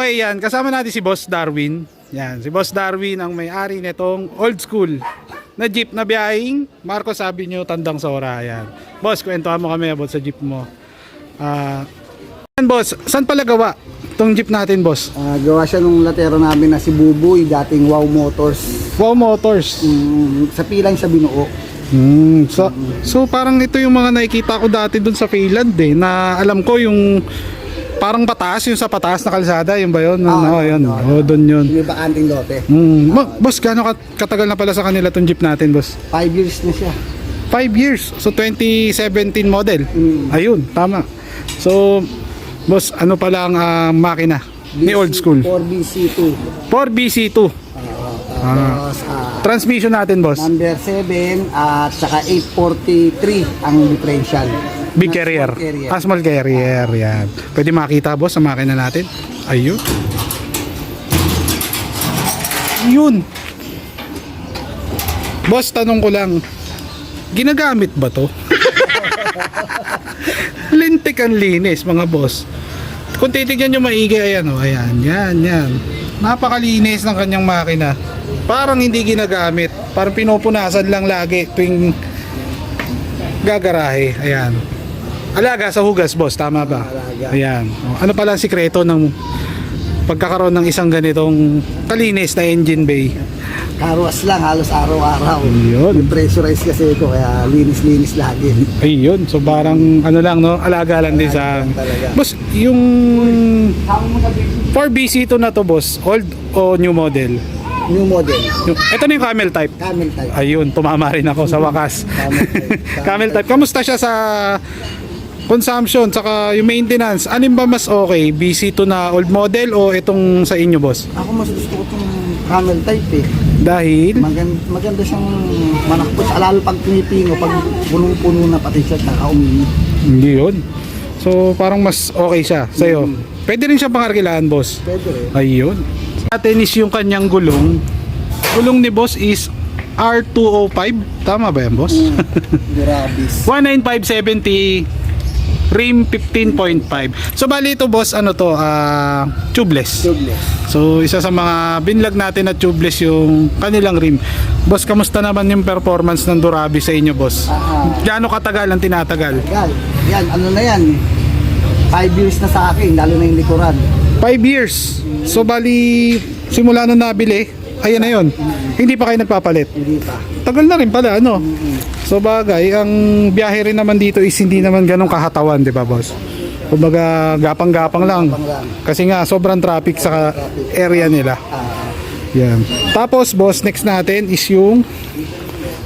Okay, yan. Kasama natin si Boss Darwin. Yan, si Boss Darwin ang may-ari nitong old school na jeep na biyahing Marcos Avenue, Tandang Sora. Yan. Boss, kwentuhan mo kami about sa jeep mo. Yan, boss, saan pala gawa itong jeep natin, boss? Gawa siya nung latero namin na si Buboy, dating Wow Motors. Wow Motors. Sa pilang siya binuo. So parang ito yung mga nakikita ko dati dun sa Finland na alam ko yung parang pataas, yung sa pataas na kalsada, yung ba yun? Doon yun. Yung iba anting lote. Boss, gaano katagal na pala sa kanila tong jeep natin, boss? 5 years na siya. 5 years. So 2017 model. Ayun, tama. So boss, ano pala ang makina ni old school? 4BC2. 4BC2. Tapos Transmission natin, boss? number 7 at saka 843 ang differential. Big carrier. Small carrier. Yan. Pwede makita, boss, sa makina natin. Ayun. Yun. Boss, tanong ko lang, ginagamit ba to? Lintik ang linis, mga boss. Kung titignan nyo maigi, ayan o. Ayan, yan. Napakalinis ng kanyang makina. Parang hindi ginagamit. Parang pinupunasan lang lagi tuwing gagarahe. Ayan. Alaga sa hugas, boss. Tama ba? Alaga. Ayan. Ano pala ang sikreto ng pagkakaroon ng isang ganitong kalinis na engine bay? Carwash lang halos araw-araw. Yun. Pressurize kasi ito kaya linis-linis lagi. Ayun. So parang ano lang, no? Alaga lang din sa... Talaga. Boss, yung 4BC2 na to, boss, old o new model? New model. Ito na yung camel type. Camel type. Ayun, tumama rin ako sa wakas. Camel type. Camel type. Kamusta siya sa consumption, saka yung maintenance? Alin ba mas okay? BC2 na old model o itong sa inyo, boss? Ako mas gusto ko itong camel type eh. Dahil? Maganda siyang manakbot. Lalo pag pinipino, pag punong-puno na pati siya, kakaumini. Hindi yun. So parang mas okay siya sa'yo. Pwede rin siya pangarkilaan, boss. Pwede rin. Ayun. Atin is yung kanyang gulong. Gulong ni boss is R205. Tama ba yan, boss? Durabis. 19570 rim 15.5. So bali ito, boss, ano to, tubeless. Tubeless. So isa sa mga binlog natin na tubeless yung kanilang rim. Boss, kamusta naman yung performance ng Durabis sa inyo, boss? Gaano katagal ang tinatagal? Yan, ano na yan. 5 years na sa akin, lalo na yung likuran. 5 years. So bali simula nung nabili, ayan na yun. Hindi pa kayo nagpapalit. Hindi pa. Tagal na rin pala, ano? So bagay, ang biyahe rin naman dito is hindi naman ganong kahatawan, di ba, boss? Kumbaga gapang-gapang lang. Kasi nga sobrang traffic sa area nila. Yan. Tapos, boss, next natin is yung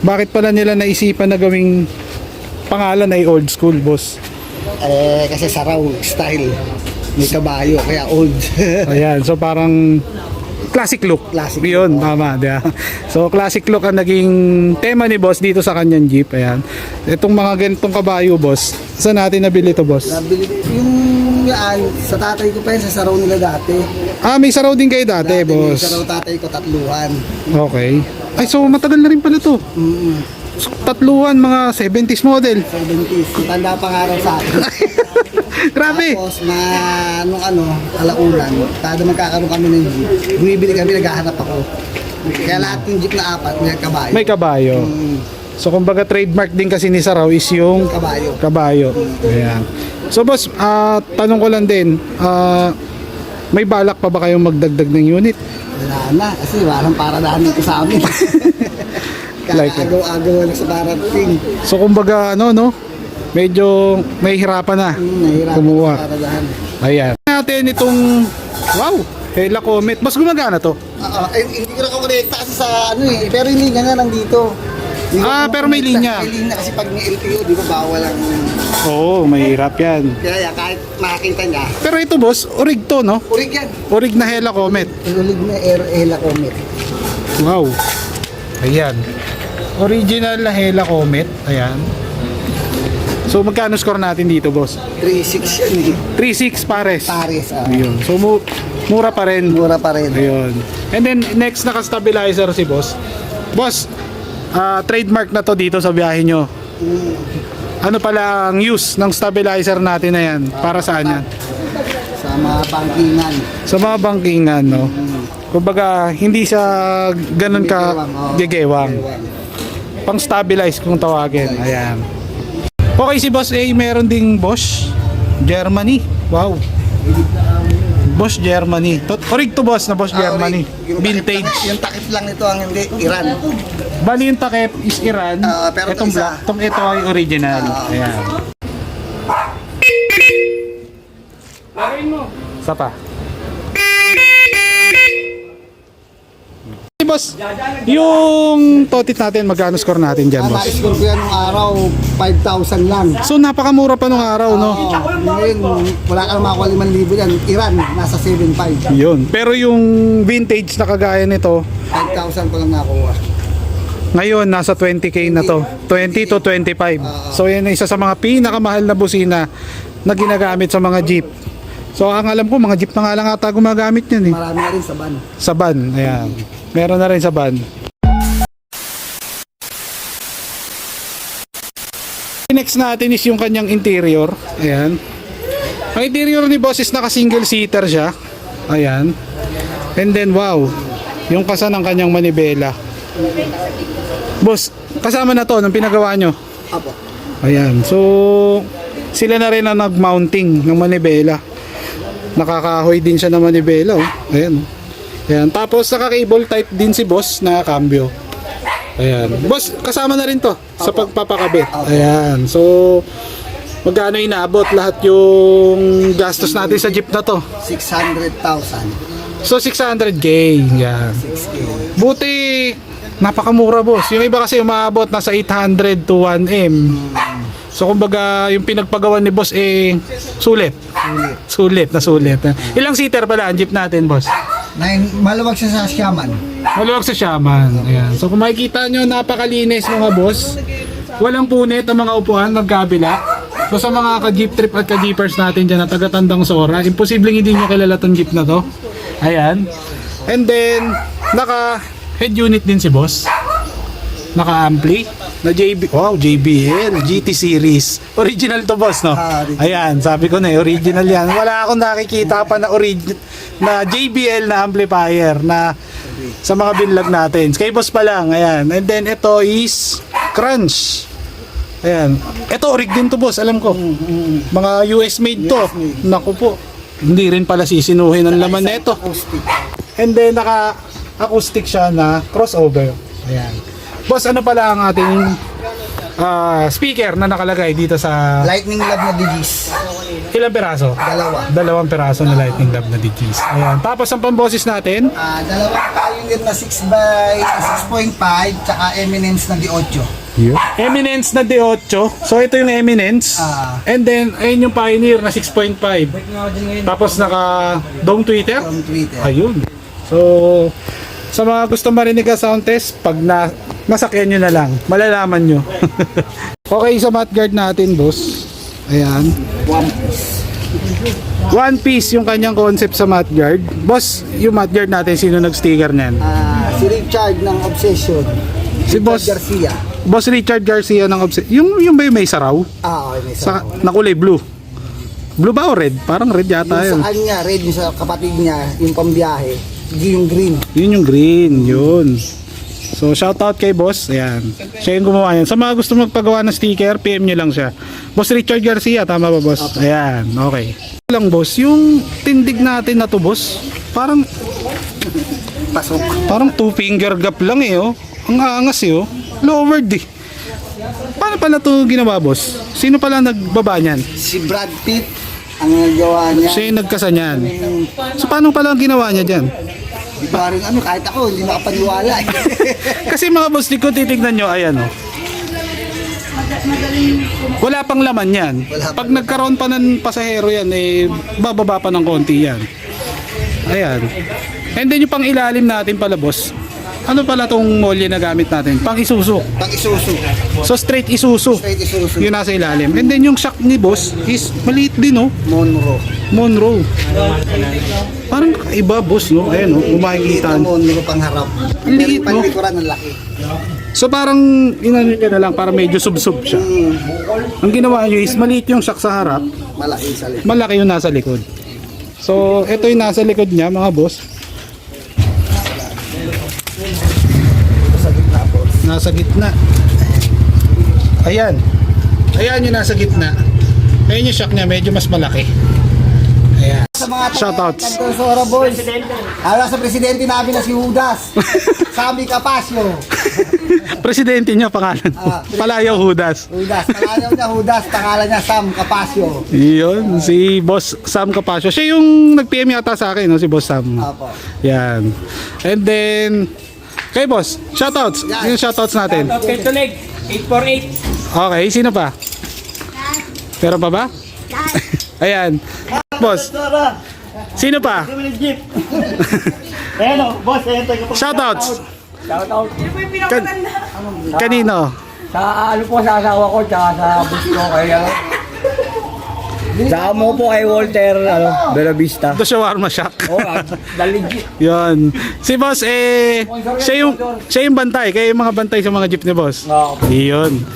bakit pala nila naisipan na gawing pangalan ay old school, boss? Kasi saraw style. May kabayo, kaya old. Ayan, so parang classic look. Classic Yun, look. tama. Diba? So classic look ang naging tema ni boss dito sa kanyang jeep. Ayan. Itong mga ganitong kabayo, boss, saan natin nabili ito, boss? Nabili, yung yan, sa tatay ko pa yan, sa saraw nila dati. May saraw din kayo dati, May boss. saraw tatay ko, tatluhan. Okay. Ay, so matagal na rin pala to. Tatluhan, mga 70s model. 70s. Tanda pa nga raw sa akin. Grabe. Tapos na nung alaunan, kada magkakaroon kami ng jeep, bumibili kami, naghahanap ako. Kaya lahat ng jeep na 4, may kabayo. May kabayo. So kumbaga trademark din kasi ni Saraw is yung kabayo. Ayan. So boss, tanong ko lang din, may balak pa ba kayong magdagdag ng unit? Wala na, kasi walang paradahan dito sa amin. Agaw-agaw na sa darating. So kumbaga medyo may hirapan na Nahirapan kumuha. sa paradahan. Ayan. Natin itong Hella Comet. Mas gumagana to? Hindi ko na kumonekta kasi sa pero yung linya nga nandito. Pero may linya. May linya kasi pag may LTO, di ba bawal ang... Oo, mahirap yan. Kaya kahit makakita niya, Pero ito, boss, orig to, no? urig yan. Orig na Hella Comet. Urig na Hella Comet. Wow. Ayan. Original na Hella Comet. Ayan. So magkano score natin dito, boss? 3.6 yan eh. 3.6 pares. Pares. Ayun. So mura pa rin. Mura pa rin. Ayun. And then next naka-stabilizer si boss. Boss, trademark na to dito sa biyahe nyo. Ano pala ang use ng stabilizer natin na yan? Para saan yan? Sa Sa mga bangkingan. Sa mga bangkingan, no? Kumbaga, hindi siya ganun ka gigewang. Pang stabilize kung tawagin. Ayan. Okay, si Boss A meron ding Bosch Germany. Wow. Bosch Germany. Orig to boss na Bosch Germany. Vintage. Yung takip lang nito ang hindi, Iran. Bali yung takip is Iran. Pero Itong isa. black. Ito ay original. Ayan. Isa pa. Hey, boss, yung totit natin, magkano score natin dyan, boss? Na-score ko yan nung araw, 5,000 lang. So, napakamura pa nung araw, no? Ngayon, wala ka na makakuha 5,000 yan. Iran, nasa 7,500. Yun. Pero yung vintage na kagaya nito, 5,000 ko lang nakuha. ngayon, nasa 20k na to. 20 to 25. So, yan isa sa mga pinakamahal na busina na ginagamit sa mga jeep. So, ang alam ko, mga jeep na nga lang ata gumagamit yan, eh. Marami na rin sa van. Sa van, ayan. Meron na rin sa van. Next natin is yung kanyang interior. Ayan. Ang interior ni boss is naka single seater siya. Ayan. And then wow, yung kasa ng kanyang manibela. Boss, kasama na to nung pinagawa nyo. Apo. Ayan. So, sila na rin ang nag-mounting ng manibela. Nakakahoy din siya ng manibela. Oh. Ayan. Ayan. Tapos naka-cable type din si boss na cambio. Ayan. Boss, kasama na rin to sa pagpapakabit. Ayan. So, magkano inaabot lahat yung gastos natin sa jeep na to? 600,000. So, 600k. Ayan. 6K. Buti, napakamura boss. Yung iba kasi umaabot nasa 800 to 1M. So, kumbaga, yung pinagpagawan ni boss sulit. Sulit na sulit. Ilang seater pala ang jeep natin, boss? Maluwag siya sa Xiamen. Maluwag sa Xiamen. Ayan. So kung makikita nyo, napakalinis mga boss. Walang punit ang mga upuan magkabila. So sa mga ka-jeep trip at ka-jeepers natin dyan na taga-Tandang Sora, imposibleng hindi nyo kilala tong jeep na to. Ayan. And then, naka-head unit din si boss. Naka-ampli. Na JBL GT series. Original to boss, no? Ayan, sabi ko na original yan. Wala akong nakikita pa na na JBL na amplifier na sa mga binlog natin. Kay boss pa lang, ayan. And then ito is Crunch. Ayan. Ito orig din to boss, alam ko. Mga US made to. Naku po. Hindi rin pala sisinuhin ang laman nito. And then naka-acoustic siya na crossover. Ayan. Boss, ano pala ang ating speaker na nakalagay dito sa... Lightning Lab na DGs. Ilang peraso? Dalawa. Dalawang peraso na Lightning Lab na DGs. Ayan. Tapos ang pamboses natin? Dalawang Pioneer na 6x6.5 tsaka Eminence na D8. Eminence na D8. So ito yung Eminence. And then, ayun yung Pioneer na 6.5. Tapos naka Dome Tweeter? From Twitter. Ayun. So, sa mga gusto marinig ka sound test, pag nasakyan nyo na lang, malalaman nyo. Okay, sa mudguard natin, boss. Ayan. One piece yung kanyang concept sa mudguard. Boss, yung mudguard natin, sino nag-sticker niyan? Si Richard ng Obsession. Si Boss Garcia. Boss Richard Garcia ng Obsession. Yung ba yung may saraw? Okay, may Sa, sa na kulay blue. Blue ba o red? Parang red yata yung yun. sa kanya, red yung sa kapatid niya, yung pambiyahe. Yung green. Yun yung green, yun. So shout out kay boss. Ayan. Siya yung gumawa yan. Sa mga gusto magpagawa ng sticker, PM nyo lang siya. Boss Richard Garcia, tama ba boss? Okay. Ayan, okay. Lang boss, yung tindig natin na to boss, parang Pasok. parang two finger gap lang eh oh. Ang aangas eh oh. Lowered eh. Paano pala to ginawa boss? Sino pala nagbaba niyan? Si Brad Pitt ang nagawa niya. Siya yung nagkasa niyan. So paano pala ang ginawa niya dyan? Di ba rin kahit ako, hindi makapaniwala. Kasi mga boss, kung titignan nyo, ayan oh. Wala pang laman yan. Pag nagkaroon pa ng pasahero yan, bababa pa ng konti yan. Ayan. And then yung pang ilalim natin pala boss, ano pala tong molye na gamit natin? Pang Isuzu. Pang Isuzu. So straight Isuzu. Straight Isuzu. Yung nasa ilalim. And then yung shock ni boss is maliit din oh. Monroe. Monroe. Parang iba boss no. Ayan oh, makikita. Monroe pang harap. Ang liit, no? Panlikuran ng laki. So parang inano niya na lang para medyo sub-sub siya. Ang ginawa niyo is maliit yung shock sa harap, Malaki sa likod. malaki yung nasa likod. So, ito yung nasa likod niya, mga boss. Sa gitna po. Nasa gitna. Ayan. Ayan yung nasa gitna. Ayan yung shock niya, medyo mas malaki. Ayan. Sa mga Shoutouts. Cantosora boys. Ala sa presidente namin na si Judas. Sammy Capasio. Presidente niya pangalan. Palayaw Judas. Judas. Pangalan niya Judas. Pangalan niya Sam Capasio. Yun, si Boss Sam Capasio. Siya yung nag-PM yata sa akin, no? Si Boss Sam. Apo. Yan. And then, kay Boss, shoutouts. Sino shoutouts natin? Okay, tulig. 848. Okay, sino pa? Meron pa ba? Ayan. Boss, sino pa? Jeep. Ayan o, boss. Ayan tayo. Shoutouts. Shout out. Kanino? Sa ano po sa asawa ko, tsaka sa bus ko kay ano. Sa mo po kay Walter, ano, Bella Vista. The Shawarma Shack. Oh, the legit. Yun. Si Boss, siya yung bantay. Kaya yung mga bantay sa mga jeep ni Boss. Oo. Yun.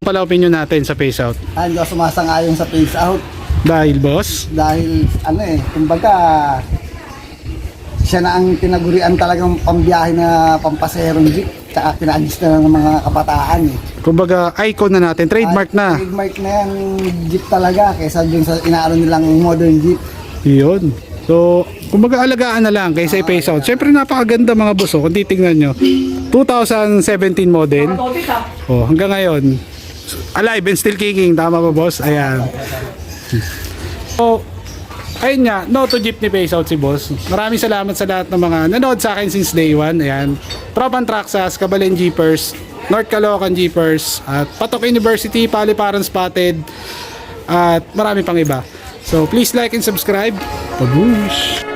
Pala opinion natin sa Face Out. Hindi ako sumasangayon sa face out. Dahil Boss, Dahil ano kumbaga siya na ang tinagurian talagang pambiyahe na pampaserong jeep. Tsaka pinaagis na lang ng mga kabataan kumbaga icon na natin, trademark na. Trademark na yan jeep talaga kaysa dun sa inaano nilang modern jeep. Yun. So, kumbaga alagaan na lang kaysa i-Face Out. Siyempre napakaganda mga boss, kung titingnan nyo. 2017 model. Oh, hanggang ngayon. Alive and still kicking, tama ba boss? Ayan. So, ayun nga, no to jeep ni Face Out si boss. Maraming salamat sa lahat ng mga nanood sa akin since day one. Ayan. Tropan Traxas, Kabalen Jeepers, North Caloocan Jeepers, at Patok University, Paliparan Spotted, at marami pang iba. So, please like and subscribe. Babush!